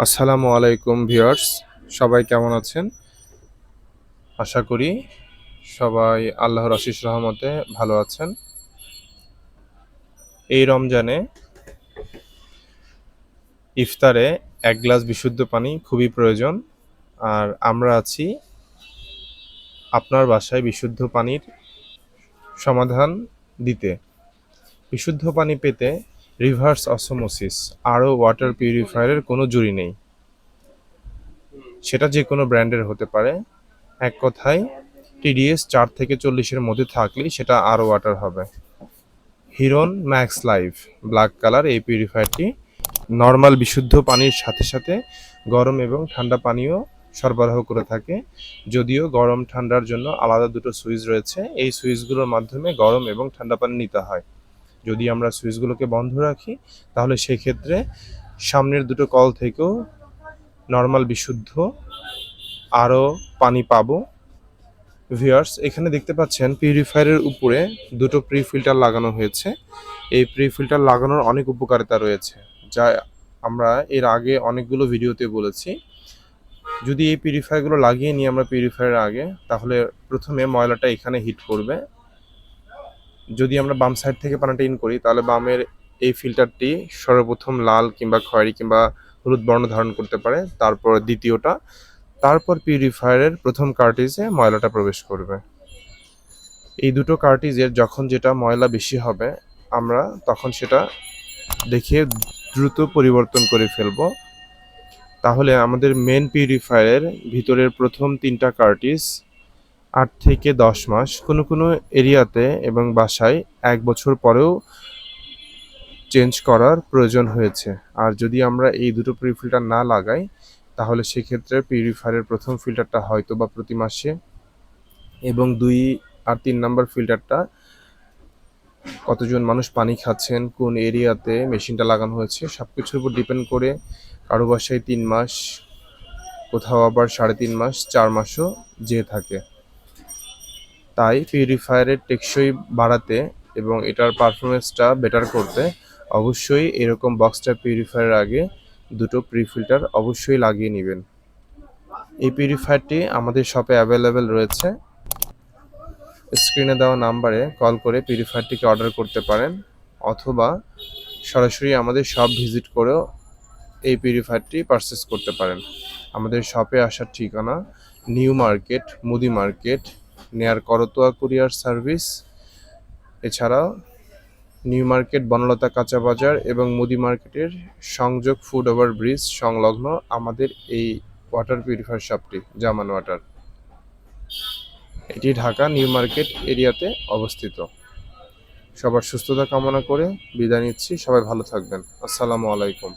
আসসালামু আলাইকুম ভিউয়ার্স, সবাই কেমন আছেন? আশা করি সবাই আল্লাহর অশেষ রহমতে ভালো আছেন। এই রমজানে ইফতারে এক গ্লাস বিশুদ্ধ পানি খুবই প্রয়োজন। আর আমরা আছি আপনার বাসায় বিশুদ্ধ পানির সমাধান দিতে। বিশুদ্ধ পানি পেতে রিভার্স অসমোসিস আরও ওয়াটার পিউরিফায়ারের কোনো জুড়ি নেই। সেটা যে কোনো ব্র্যান্ডের হতে পারে। এক কথায় টিডিএস 4 থেকে 40-এর মধ্যে থাকলেই সেটা আরও ওয়াটার হবে। হিরন ম্যাক্স লাইভ ব্ল্যাক কালার এই পিউরিফায়ারটি নর্মাল বিশুদ্ধ পানির সাথে সাথে গরম এবং ঠান্ডা পানিও সরবরাহ করে থাকে। যদিও গরম ঠান্ডার জন্য আলাদা দুটো সুইচ রয়েছে, এই সুইচগুলোর মাধ্যমে গরম এবং ঠান্ডা পানি নিতে হয়। যদি আমরা সুইচগুলোকে বন্ধ রাখি তাহলে সেক্ষেত্রে সামনের দুটো কল থেকেও নর্মাল বিশুদ্ধ আরও পানি পাবো। ভিউয়ার্স, এখানে দেখতে পাচ্ছেন পিউরিফায়ারের উপরে দুটো প্রি ফিল্টার লাগানো হয়েছে। এই প্রি ফিল্টার লাগানোর অনেক উপকারিতা রয়েছে, যা আমরা এর আগে অনেকগুলো ভিডিওতে বলেছি। যদি এই পিউরিফায়ারগুলো লাগিয়ে নিই আমরা পিউরিফায়ারের আগে, তাহলে প্রথমে ময়লাটা এখানে হিট করবে। যদি আমরা বাম সাইড থেকে পানিটা ইন করি তাহলে বামের এই ফিল্টারটি সর্বপ্রথম লাল কিংবা খয়েরি কিংবা হলুদ বর্ণ ধারণ করতে পারে। তারপর দ্বিতীয়টা, তারপর পিউরিফায়ারের প্রথম কার্ট্রিজে ময়লাটা প্রবেশ করবে। এই দুটো কার্ট্রিজের যখন যেটা ময়লা বেশি হবে আমরা তখন সেটা দেখে দ্রুত পরিবর্তন করে ফেলবো। তাহলে আমাদের মেন পিউরিফায়ারের ভিতরের প্রথম 3টা কার্ট্রিজ 8 থেকে 10 মাস, কোনো কোনো এরিয়াতে এবং বাসায় 1 বছর পরেও চেঞ্জ করার প্রয়োজন হয়েছে। আর যদি আমরা এই দুটো ফিল্টার না লাগাই তাহলে সেক্ষেত্রে পিউরিফায়ারের প্রথম ফিল্টারটা হয়তো বা প্রতি মাসে, এবং 2 আর 3 নাম্বার ফিল্টারটা কতজন মানুষ পানি খাচ্ছেন, কোন এরিয়াতে মেশিনটা লাগানো হয়েছে সবকিছুর উপর ডিপেন্ড করে কারো বাসায় 3 মাস, কোথাও আবার 3.5 মাস, 4 মাসও যেয়ে থাকে। তাই পিউরিফায়ারের টেকসই বাড়াতে এবং এটার পারফরমেন্সটা বেটার করতে অবশ্যই এরকম বক্স টাইপ পিউরিফায়ারের আগে দুটো প্রি ফিল্টার অবশ্যই লাগিয়ে নেবেন। এই পিউরিফায়ারটি আমাদের শপে অ্যাভেলেবেল রয়েছে। স্ক্রিনে দেওয়া নাম্বারে কল করে পিউরিফায়ারটিকে অর্ডার করতে পারেন, অথবা সরাসরি আমাদের শপ ভিজিট করেও এই পিউরিফায়ারটি পারচেস করতে পারেন। আমাদের শপে আসার ঠিকানা নিউ মার্কেট, মুদি মার্কেট, নেয়ার করতোয়া কুরিয়ার সার্ভিস। এছাড়াও নিউ মার্কেট বনলতা কাঁচা বাজার এবং মুদি মার্কেটের সংযোগ ফুড ওভার ব্রিজ সংলগ্ন আমাদের এই ওয়াটার পিউরিফায়ার শপটি জামান ওয়াটার। এটি ঢাকা নিউ মার্কেট এরিয়াতে অবস্থিত। সবার সুস্থতা কামনা করে বিদায় নিচ্ছি। সবাই ভালো থাকবেন। আসসালামু আলাইকুম।